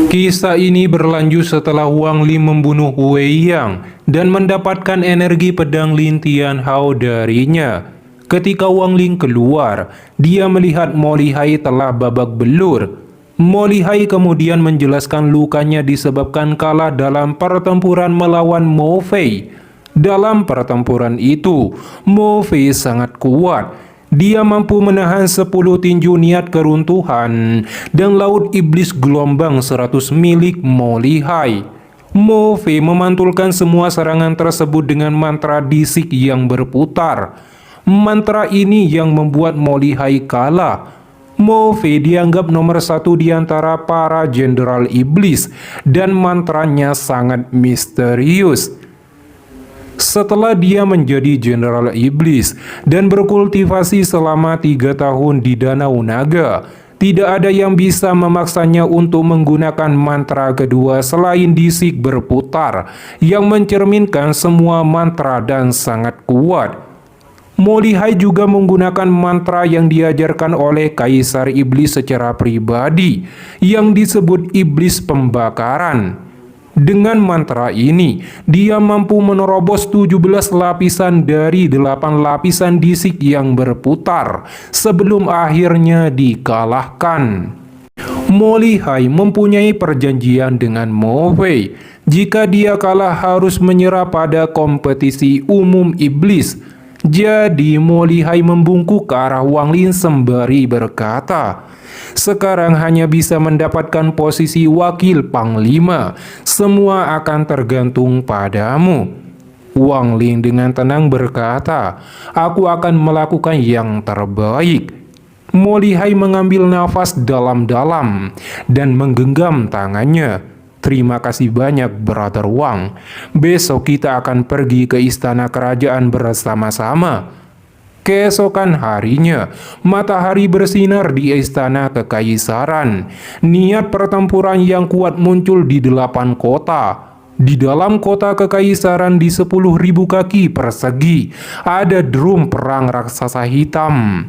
Kisah ini berlanjut setelah Wang Ling membunuh Wei Yang dan mendapatkan energi pedang Lin Tianhao darinya. Ketika Wang Ling keluar, dia melihat Mo Lihai telah babak belur. Mo Lihai kemudian menjelaskan lukanya disebabkan kalah dalam pertempuran melawan Mo Fei. Dalam pertempuran itu, Mo Fei sangat kuat. Dia mampu menahan 10 tinju niat keruntuhan dan laut iblis gelombang 100 milik Mo Lihai. Mo Fei memantulkan semua serangan tersebut dengan mantra disik yang berputar. Mantra ini yang membuat Mo Lihai kalah. Mo Fei dianggap nomor 1 di antara para jenderal iblis dan mantranya sangat misterius. Setelah dia menjadi jenderal iblis dan berkultivasi selama 3 tahun di Danau Naga, tidak ada yang bisa memaksanya untuk menggunakan mantra kedua selain disik berputar yang mencerminkan semua mantra dan sangat kuat. Mo Lihai juga menggunakan mantra yang diajarkan oleh Kaisar Iblis secara pribadi yang disebut Iblis Pembakaran. Dengan mantra ini, dia mampu menerobos 17 lapisan dari 8 lapisan disik yang berputar sebelum akhirnya dikalahkan. Mo Lihai mempunyai perjanjian dengan Mo Fei. Jika dia kalah harus menyerah pada kompetisi umum iblis. Jadi Mo Lihai membungkuk ke arah Wang Ling sembari berkata, "Sekarang hanya bisa mendapatkan posisi wakil panglima. Semua akan tergantung padamu." Wang Ling dengan tenang berkata, "Aku akan melakukan yang terbaik." Mo Lihai mengambil nafas dalam-dalam dan menggenggam tangannya. "Terima kasih banyak, Brother Wang. Besok kita akan pergi ke istana kerajaan bersama-sama." Keesokan harinya, matahari bersinar di istana kekaisaran. Niat pertempuran yang kuat muncul di 8 kota. Di dalam kota kekaisaran di 10.000 kaki persegi, ada drum perang raksasa hitam.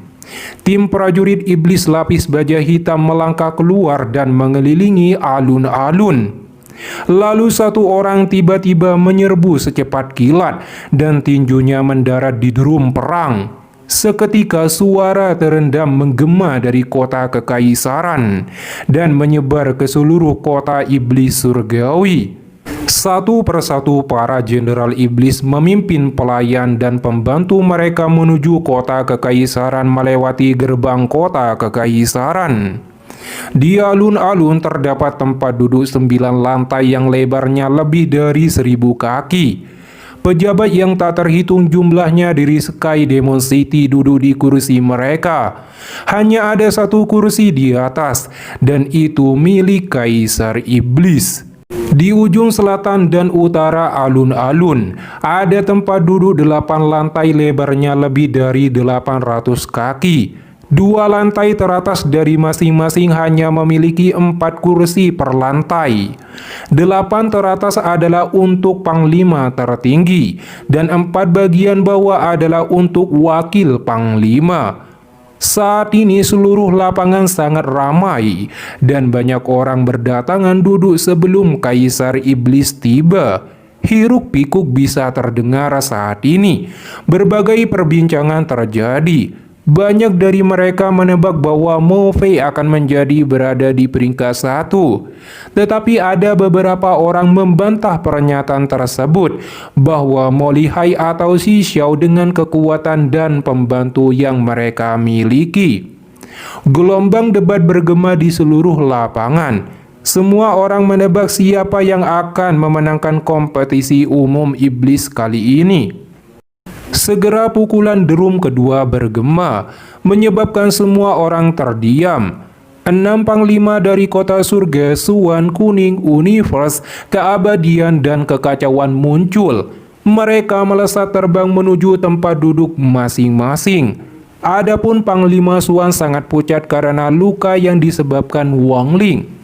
Tim prajurit iblis lapis baja hitam melangkah keluar dan mengelilingi alun-alun. Lalu satu orang tiba-tiba menyerbu secepat kilat dan tinjunya mendarat di drum perang. Seketika suara terendam menggema dari kota kekaisaran dan menyebar ke seluruh kota iblis surgawi. Satu persatu para jenderal iblis memimpin pelayan dan pembantu mereka menuju kota kekaisaran melewati gerbang kota kekaisaran. Di alun-alun terdapat tempat duduk 9 lantai yang lebarnya lebih dari 1000 kaki. Pejabat yang tak terhitung jumlahnya dari Sky Demon City duduk di kursi mereka. Hanya ada 1 kursi di atas, dan itu milik Kaisar Iblis. Di ujung selatan dan utara alun-alun, ada tempat duduk 8 lantai lebarnya lebih dari 800 kaki. 2 lantai teratas dari masing-masing hanya memiliki 4 kursi per lantai. 8 teratas adalah untuk panglima tertinggi, dan 4 bagian bawah adalah untuk wakil panglima. Saat ini seluruh lapangan sangat ramai, dan banyak orang berdatangan duduk sebelum Kaisar Iblis tiba. Hiruk-pikuk bisa terdengar saat ini. Berbagai perbincangan terjadi. Banyak dari mereka menebak bahwa Mo Fei akan menjadi berada di peringkat 1. Tetapi ada beberapa orang membantah pernyataan tersebut bahwa Mo Lihai atau Xi Xiao dengan kekuatan dan pembantu yang mereka miliki. Gelombang debat bergema di seluruh lapangan. Semua orang menebak siapa yang akan memenangkan kompetisi umum iblis kali ini. Segera pukulan drum kedua bergema, menyebabkan semua orang terdiam. 6 panglima dari kota surga, Suan Kuning, Universe, keabadian, dan kekacauan muncul. Mereka melesat terbang menuju tempat duduk masing-masing. Adapun Panglima Suan sangat pucat karena luka yang disebabkan Wang Ling.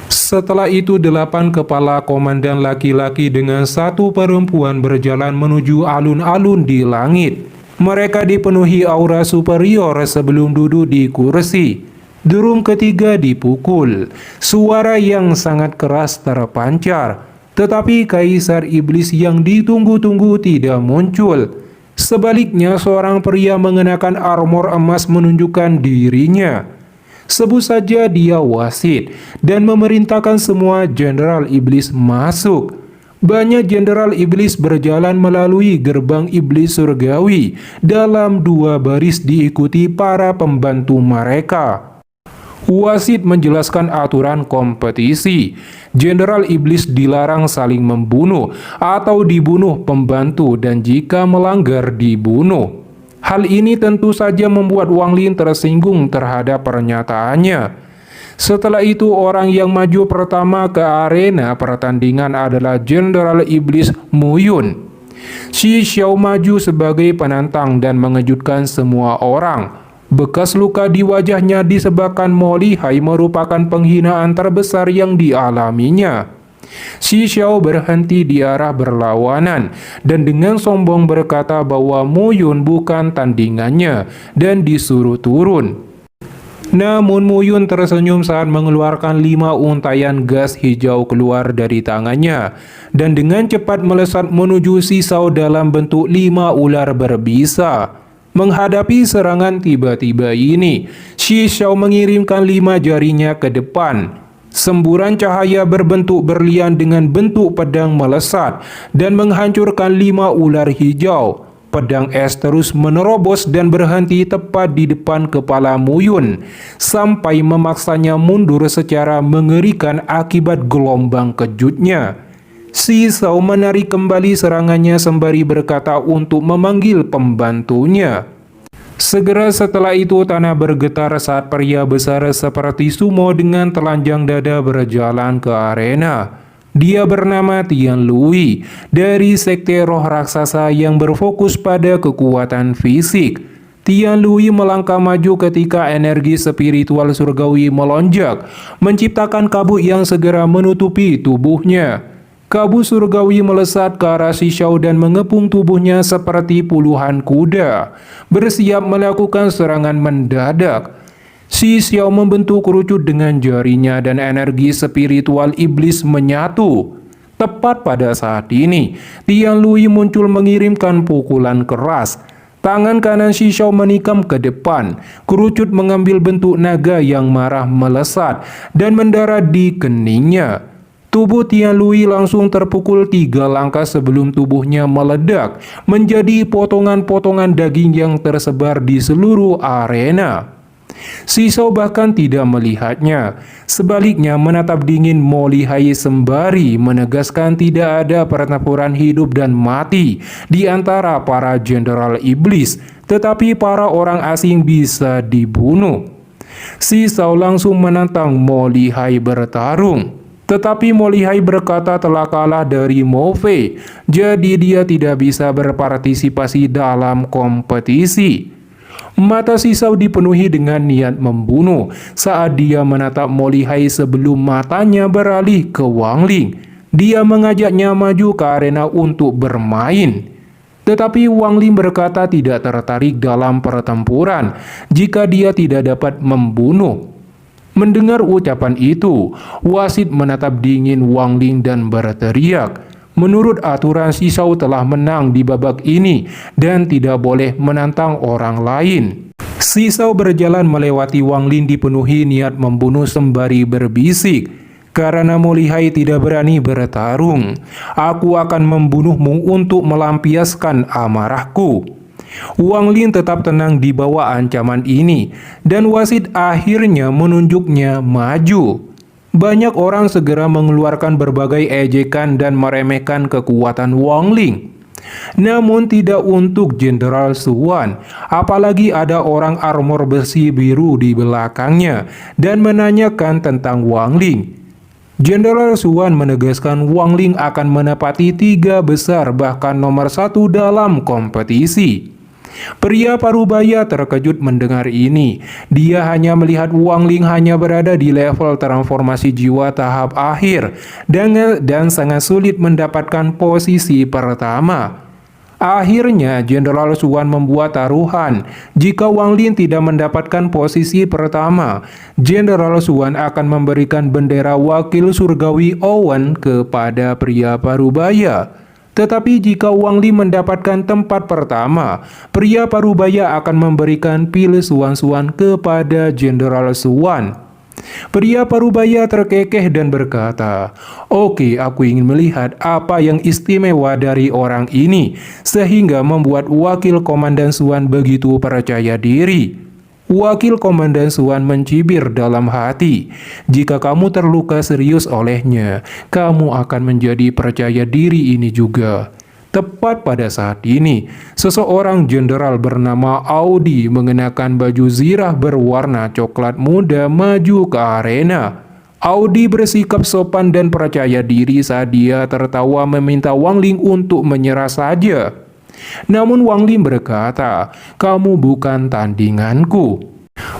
Setelah itu 8 kepala komandan laki-laki dengan 1 perempuan berjalan menuju alun-alun di langit. Mereka dipenuhi aura superior sebelum duduk di kursi. Drum ketiga dipukul. Suara yang sangat keras terpancar. Tetapi kaisar iblis yang ditunggu-tunggu tidak muncul. Sebaliknya, seorang pria mengenakan armor emas menunjukkan dirinya. Sebut saja dia Wasit dan memerintahkan semua jenderal iblis masuk. Banyak jenderal iblis berjalan melalui gerbang iblis surgawi dalam 2 baris diikuti para pembantu mereka. Wasit menjelaskan aturan kompetisi. Jenderal iblis dilarang saling membunuh atau dibunuh pembantu dan jika melanggar dibunuh. Hal ini tentu saja membuat Wang Ling tersinggung terhadap pernyataannya. Setelah itu orang yang maju pertama ke arena pertandingan adalah Jenderal Iblis Mu Yun. Xi Xiao maju sebagai penantang dan mengejutkan semua orang. Bekas luka di wajahnya disebabkan Mo Lihai merupakan penghinaan terbesar yang dialaminya. Xi Xiao berhenti di arah berlawanan dan dengan sombong berkata bahwa Mu Yun bukan tandingannya dan disuruh turun. Namun Mu Yun tersenyum saat mengeluarkan 5 untaian gas hijau keluar dari tangannya dan dengan cepat melesat menuju Xi Xiao dalam bentuk 5 ular berbisa. Menghadapi serangan tiba-tiba ini, Xi Xiao mengirimkan 5 jarinya ke depan. Semburan cahaya berbentuk berlian dengan bentuk pedang melesat dan menghancurkan 5 ular hijau. Pedang es terus menerobos dan berhenti tepat di depan kepala Mu Yun, sampai memaksanya mundur secara mengerikan akibat gelombang kejutnya. Xi Xiao menarik kembali serangannya sembari berkata untuk memanggil pembantunya. Segera setelah itu tanah bergetar saat pria besar seperti sumo dengan telanjang dada berjalan ke arena. Dia bernama Tian Lui dari sekte roh raksasa yang berfokus pada kekuatan fisik. Tian Lui melangkah maju ketika energi spiritual surgawi melonjak, menciptakan kabut yang segera menutupi tubuhnya. Kabut surgawi melesat ke arah Xi Xiao dan mengepung tubuhnya seperti puluhan kuda, bersiap melakukan serangan mendadak. Xi Xiao membentuk kerucut dengan jarinya dan energi spiritual iblis menyatu. Tepat pada saat ini, Tian Lui muncul mengirimkan pukulan keras. Tangan kanan Xi Xiao menikam ke depan. Kerucut mengambil bentuk naga yang marah melesat dan mendarat di keningnya. Tubuh Tian Lui langsung terpukul 3 langkah sebelum tubuhnya meledak menjadi potongan-potongan daging yang tersebar di seluruh arena. Xi Xiao bahkan tidak melihatnya. Sebaliknya menatap dingin Mo Lihai sembari menegaskan tidak ada pertempuran hidup dan mati di antara para jenderal iblis, tetapi para orang asing bisa dibunuh. Xi Xiao langsung menantang Mo Lihai bertarung. Tetapi Mo Lihai berkata telah kalah dari Mo Fei, jadi dia tidak bisa berpartisipasi dalam kompetisi. Mata Xi Xiao dipenuhi dengan niat membunuh saat dia menatap Mo Lihai sebelum matanya beralih ke Wang Ling. Dia mengajaknya maju ke arena untuk bermain. Tetapi Wang Ling berkata tidak tertarik dalam pertempuran jika dia tidak dapat membunuh. Mendengar ucapan itu, Wasit menatap dingin Wang Ling dan berteriak, menurut aturan Xi Xiao telah menang di babak ini dan tidak boleh menantang orang lain. Xi Xiao berjalan melewati Wang Ling dipenuhi niat membunuh sembari berbisik, karena Mo Lihai tidak berani bertarung, aku akan membunuhmu untuk melampiaskan amarahku. Wang Ling tetap tenang di bawah ancaman ini dan Wasit akhirnya menunjuknya maju. Banyak orang segera mengeluarkan berbagai ejekan dan meremehkan kekuatan Wang Ling. Namun tidak untuk Jenderal Suan, apalagi ada orang armor besi biru di belakangnya dan menanyakan tentang Wang Ling. Jenderal Suan menegaskan Wang Ling akan menepati 3 besar bahkan nomor 1 dalam kompetisi. Pria parubaya terkejut mendengar ini. Dia hanya melihat Wang Ling hanya berada di level transformasi jiwa tahap akhir dan sangat sulit mendapatkan posisi pertama. Akhirnya, Jenderal Suwan membuat taruhan. Jika Wang Lin tidak mendapatkan posisi pertama, Jenderal Suwan akan memberikan bendera wakil surgawi Owen kepada pria Parubaya. Tetapi jika Wang Lin mendapatkan tempat pertama, pria Parubaya akan memberikan pil Suwan-Suwan kepada Jenderal Suwan. Pria Parubaya terkekeh dan berkata, "Oke, aku ingin melihat apa yang istimewa dari orang ini, sehingga membuat Wakil Komandan Suwan begitu percaya diri." Wakil Komandan Suwan mencibir dalam hati, "Jika kamu terluka serius olehnya, kamu akan menjadi percaya diri ini juga." Tepat pada saat ini, seseorang jenderal bernama Audi mengenakan baju zirah berwarna coklat muda maju ke arena. Audi bersikap sopan dan percaya diri saat dia tertawa meminta Wang Ling untuk menyerah saja. Namun Wang Ling berkata, "Kamu bukan tandinganku."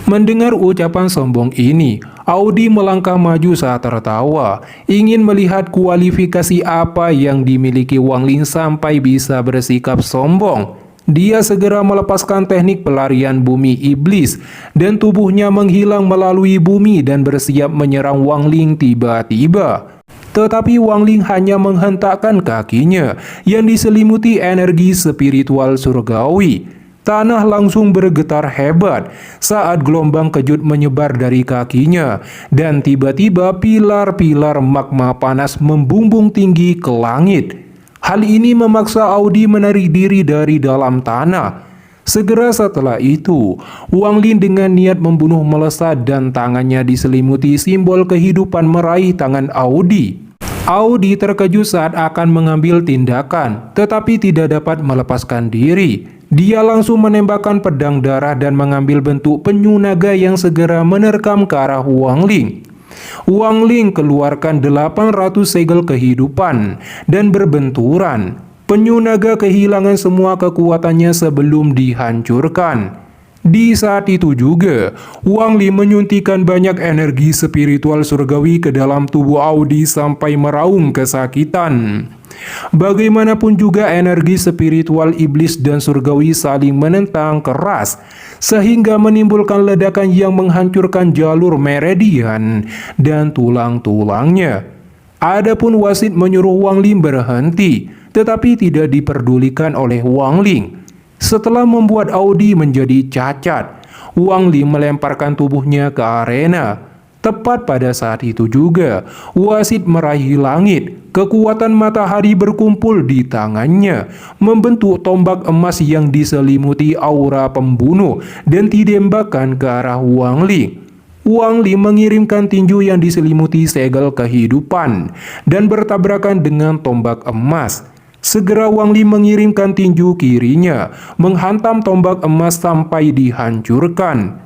Mendengar ucapan sombong ini, Audi melangkah maju saat tertawa, ingin melihat kualifikasi apa yang dimiliki Wang Ling sampai bisa bersikap sombong. Dia segera melepaskan teknik pelarian bumi iblis, dan tubuhnya menghilang melalui bumi dan bersiap menyerang Wang Ling tiba-tiba. Tetapi Wang Ling hanya menghentakkan kakinya yang diselimuti energi spiritual surgawi. Tanah langsung bergetar hebat saat gelombang kejut menyebar dari kakinya, dan tiba-tiba pilar-pilar magma panas membumbung tinggi ke langit. Hal ini memaksa Audi menarik diri dari dalam tanah. Segera setelah itu, Wang Lin dengan niat membunuh melesat dan tangannya diselimuti simbol kehidupan meraih tangan Audi. Audi terkejut saat akan mengambil tindakan, tetapi tidak dapat melepaskan diri. Dia langsung menembakkan pedang darah dan mengambil bentuk penyu naga yang segera menerkam ke arah Wang Ling. Wang Ling keluarkan 800 segel kehidupan dan berbenturan. Penyu naga kehilangan semua kekuatannya sebelum dihancurkan. Di saat itu juga, Wang Ling menyuntikkan banyak energi spiritual surgawi ke dalam tubuh Audi sampai meraung kesakitan. Bagaimanapun juga energi spiritual iblis dan surgawi saling menentang keras, sehingga menimbulkan ledakan yang menghancurkan jalur meridian dan tulang-tulangnya. Adapun wasit menyuruh Wang Ling berhenti, tetapi tidak diperdulikan oleh Wang Ling. Setelah membuat Audi menjadi cacat, Wang Ling melemparkan tubuhnya ke arena. Tepat pada saat itu juga, wasit meraih langit. Kekuatan matahari berkumpul di tangannya, membentuk tombak emas yang diselimuti aura pembunuh dan ditembakkan ke arah Wang Ling. Wang Ling mengirimkan tinju yang diselimuti segel kehidupan dan bertabrakan dengan tombak emas. Segera Wang Ling mengirimkan tinju kirinya, menghantam tombak emas sampai dihancurkan.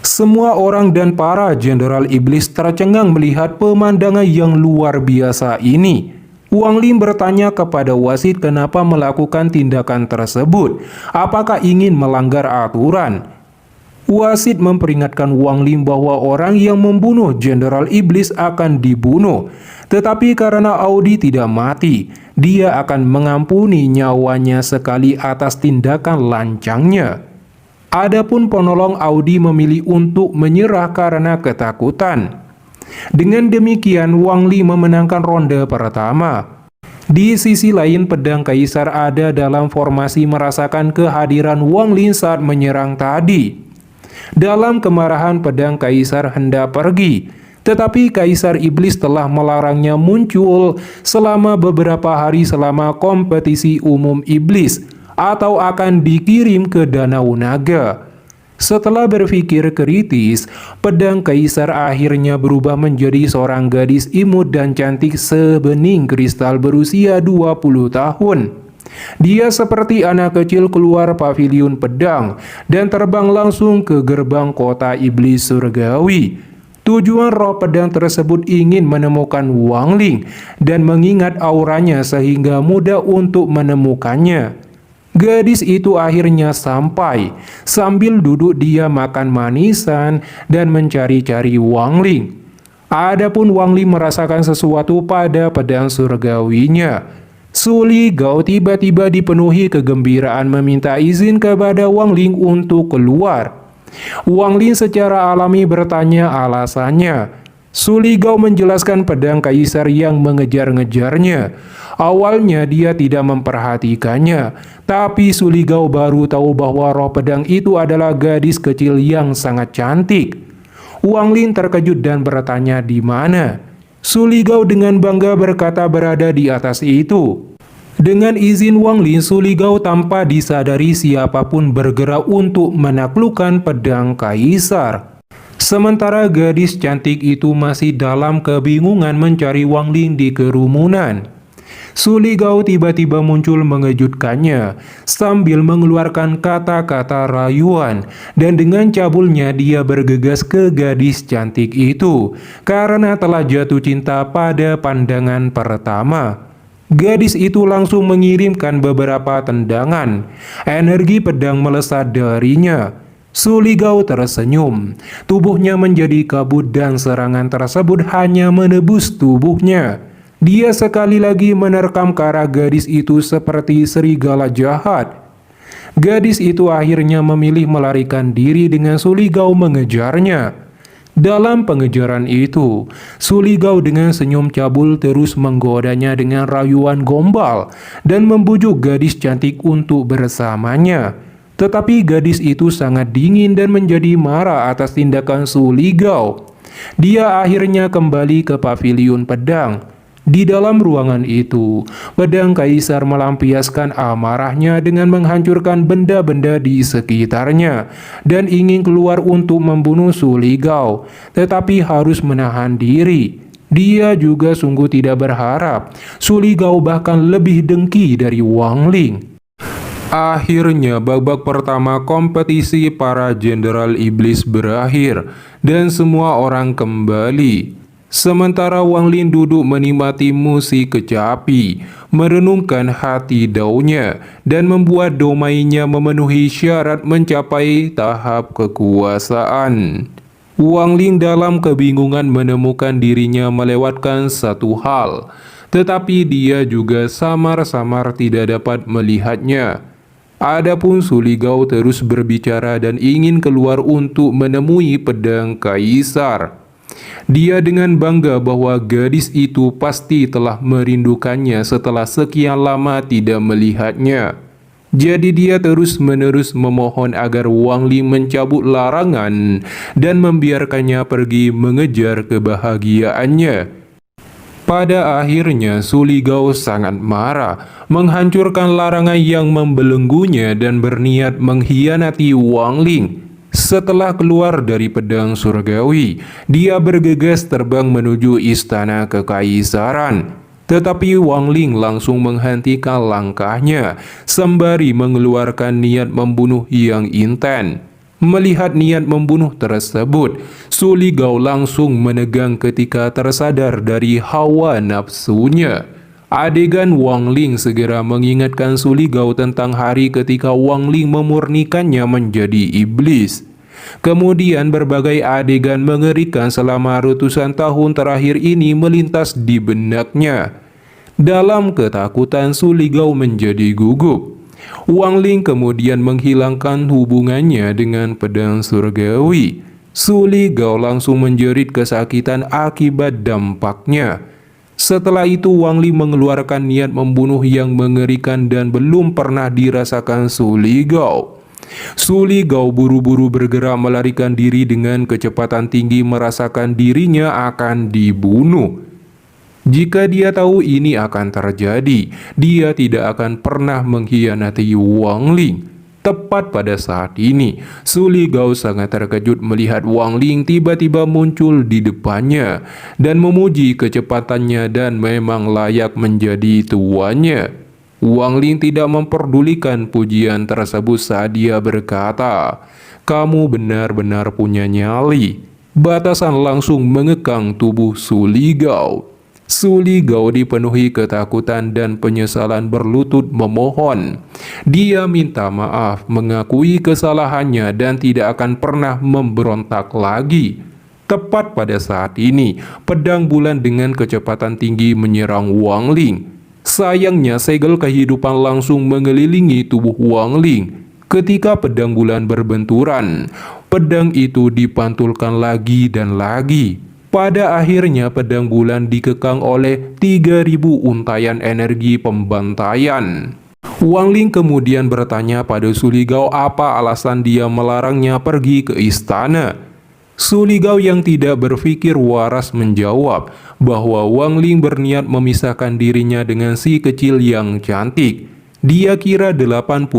Semua orang dan para jenderal iblis tercengang melihat pemandangan yang luar biasa ini. Wang Ling bertanya kepada wasit kenapa melakukan tindakan tersebut, apakah ingin melanggar aturan. Wasit memperingatkan Wang Ling bahwa orang yang membunuh jenderal iblis akan dibunuh. Tetapi karena Audi tidak mati, dia akan mengampuni nyawanya sekali atas tindakan lancangnya. Adapun penolong Audi memilih untuk menyerah karena ketakutan. Dengan demikian, Wang Ling memenangkan ronde pertama. Di sisi lain, pedang Kaisar ada dalam formasi merasakan kehadiran Wang Ling saat menyerang tadi. Dalam kemarahan, pedang Kaisar hendak pergi, tetapi Kaisar Iblis telah melarangnya muncul selama beberapa hari selama kompetisi umum Iblis, atau akan dikirim ke Danau Naga. Setelah berpikir kritis, pedang Kaisar akhirnya berubah menjadi seorang gadis imut dan cantik sebening kristal berusia 20 tahun. Dia seperti anak kecil keluar paviliun pedang dan terbang langsung ke gerbang kota iblis surgawi. Tujuan roh pedang tersebut ingin menemukan Wang Ling dan mengingat auranya sehingga mudah untuk menemukannya. Gadis itu akhirnya sampai. Sambil duduk dia makan manisan dan mencari-cari Wang Ling. Adapun Wang Ling merasakan sesuatu pada pedang surgawinya. Su Ligao tiba-tiba dipenuhi kegembiraan meminta izin kepada Wang Ling untuk keluar. Wang Ling secara alami bertanya alasannya. Su Ligao menjelaskan pedang kaisar yang mengejar-ngejarnya. Awalnya dia tidak memperhatikannya, tapi Su Ligao baru tahu bahwa roh pedang itu adalah gadis kecil yang sangat cantik. Wang Ling terkejut dan bertanya di mana. Su Ligao dengan bangga berkata berada di atas itu. Dengan izin Wang Ling, Su Ligao tanpa disadari siapapun bergerak untuk menaklukkan pedang kaisar. Sementara gadis cantik itu masih dalam kebingungan mencari Wang Ling di kerumunan. Su Ligao tiba-tiba muncul mengejutkannya sambil mengeluarkan kata-kata rayuan, dan dengan cabulnya dia bergegas ke gadis cantik itu karena telah jatuh cinta pada pandangan pertama. Gadis itu langsung mengirimkan beberapa tendangan. Energi pedang melesat darinya. Su Ligao tersenyum. Tubuhnya menjadi kabut dan serangan tersebut hanya menebus tubuhnya. Dia sekali lagi menerkam ke arah gadis itu seperti serigala jahat. Gadis itu akhirnya memilih melarikan diri dengan Su Ligao mengejarnya. Dalam pengejaran itu, Su Ligao dengan senyum cabul terus menggodanya dengan rayuan gombal dan membujuk gadis cantik untuk bersamanya. Tetapi gadis itu sangat dingin dan menjadi marah atas tindakan Su Ligao. Dia akhirnya kembali ke paviliun pedang. Di dalam ruangan itu, pedang kaisar melampiaskan amarahnya dengan menghancurkan benda-benda di sekitarnya dan ingin keluar untuk membunuh Su Ligao, tetapi harus menahan diri. Dia juga sungguh tidak berharap Su Ligao bahkan lebih dengki dari Wang Ling. Akhirnya babak pertama kompetisi para jenderal iblis berakhir dan semua orang kembali. Sementara Wang Ling duduk menikmati musik kecapi, merenungkan hati daunya, dan membuat domainya memenuhi syarat mencapai tahap kekuasaan. Wang Ling dalam kebingungan menemukan dirinya melewatkan satu hal, tetapi dia juga samar-samar tidak dapat melihatnya. Adapun Su Ligao terus berbicara dan ingin keluar untuk menemui pedang kaisar. Dia dengan bangga bahwa gadis itu pasti telah merindukannya setelah sekian lama tidak melihatnya. Jadi dia terus-menerus memohon agar Wang Ling mencabut larangan dan membiarkannya pergi mengejar kebahagiaannya. Pada akhirnya Su Ligao sangat marah, menghancurkan larangan yang membelenggunya dan berniat mengkhianati Wang Ling. Setelah keluar dari pedang surgawi, dia bergegas terbang menuju istana kekaisaran. Tetapi Wang Ling langsung menghentikan langkahnya, sembari mengeluarkan niat membunuh yang intens. Melihat niat membunuh tersebut, Su Ligao langsung menegang ketika tersadar dari hawa nafsunya. Adegan Wang Ling segera mengingatkan Su Ligao tentang hari ketika Wang Ling memurnikannya menjadi iblis. Kemudian berbagai adegan mengerikan selama ratusan tahun terakhir ini melintas di benaknya. Dalam ketakutan Su Ligao menjadi gugup. Wang Ling kemudian menghilangkan hubungannya dengan pedang surgawi. Su Ligao langsung menjerit kesakitan akibat dampaknya. Setelah itu Wang Ling mengeluarkan niat membunuh yang mengerikan dan belum pernah dirasakan Su Ligao. Su Ligao buru-buru bergerak melarikan diri dengan kecepatan tinggi, merasakan dirinya akan dibunuh. Jika dia tahu ini akan terjadi, dia tidak akan pernah mengkhianati Wang Ling. Tepat pada saat ini, Su Ligao sangat terkejut melihat Wang Ling tiba-tiba muncul di depannya dan memuji kecepatannya dan memang layak menjadi tuannya. Wang Ling tidak memperdulikan pujian tersebut saat dia berkata, "Kamu benar-benar punya nyali." Batasan langsung mengekang tubuh Su Ligao. Su Ligao dipenuhi ketakutan dan penyesalan berlutut memohon. Dia minta maaf, mengakui kesalahannya dan tidak akan pernah memberontak lagi. Tepat pada saat ini, pedang bulan dengan kecepatan tinggi menyerang Wang Ling. Sayangnya segel kehidupan langsung mengelilingi tubuh Wang Ling. Ketika pedang bulan berbenturan, pedang itu dipantulkan lagi dan lagi. Pada akhirnya pedang bulan dikekang oleh 3.000 untayan energi pembantaian. Wang Ling kemudian bertanya pada Su Ligao apa alasan dia melarangnya pergi ke istana. Su Ligao yang tidak berpikir waras menjawab bahwa Wang Ling berniat memisahkan dirinya dengan si kecil yang cantik. Dia kira 80%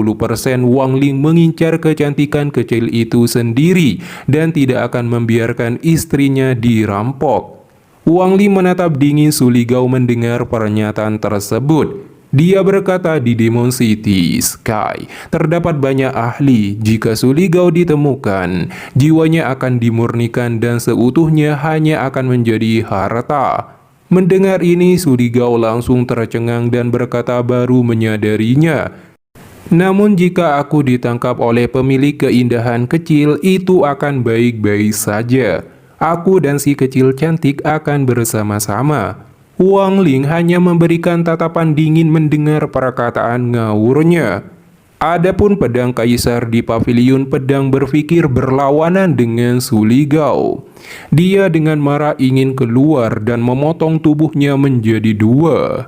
Wang Ling mengincar kecantikan kecil itu sendiri dan tidak akan membiarkan istrinya dirampok. Wang Ling menatap dingin Su Ligao mendengar pernyataan tersebut. Dia berkata di Demon City Sky terdapat banyak ahli. Jika Su Ligao ditemukan, jiwanya akan dimurnikan dan seutuhnya hanya akan menjadi harta. Mendengar ini, Su Ligao langsung tercengang dan berkata baru menyadarinya. Namun jika aku ditangkap oleh pemilik keindahan kecil, itu akan baik-baik saja. Aku dan si kecil cantik akan bersama-sama. Wang Ling hanya memberikan tatapan dingin mendengar perkataan ngawurnya. Adapun pedang kaisar di paviliun pedang berpikir berlawanan dengan Su Ligao. Dia dengan marah ingin keluar dan memotong tubuhnya menjadi dua.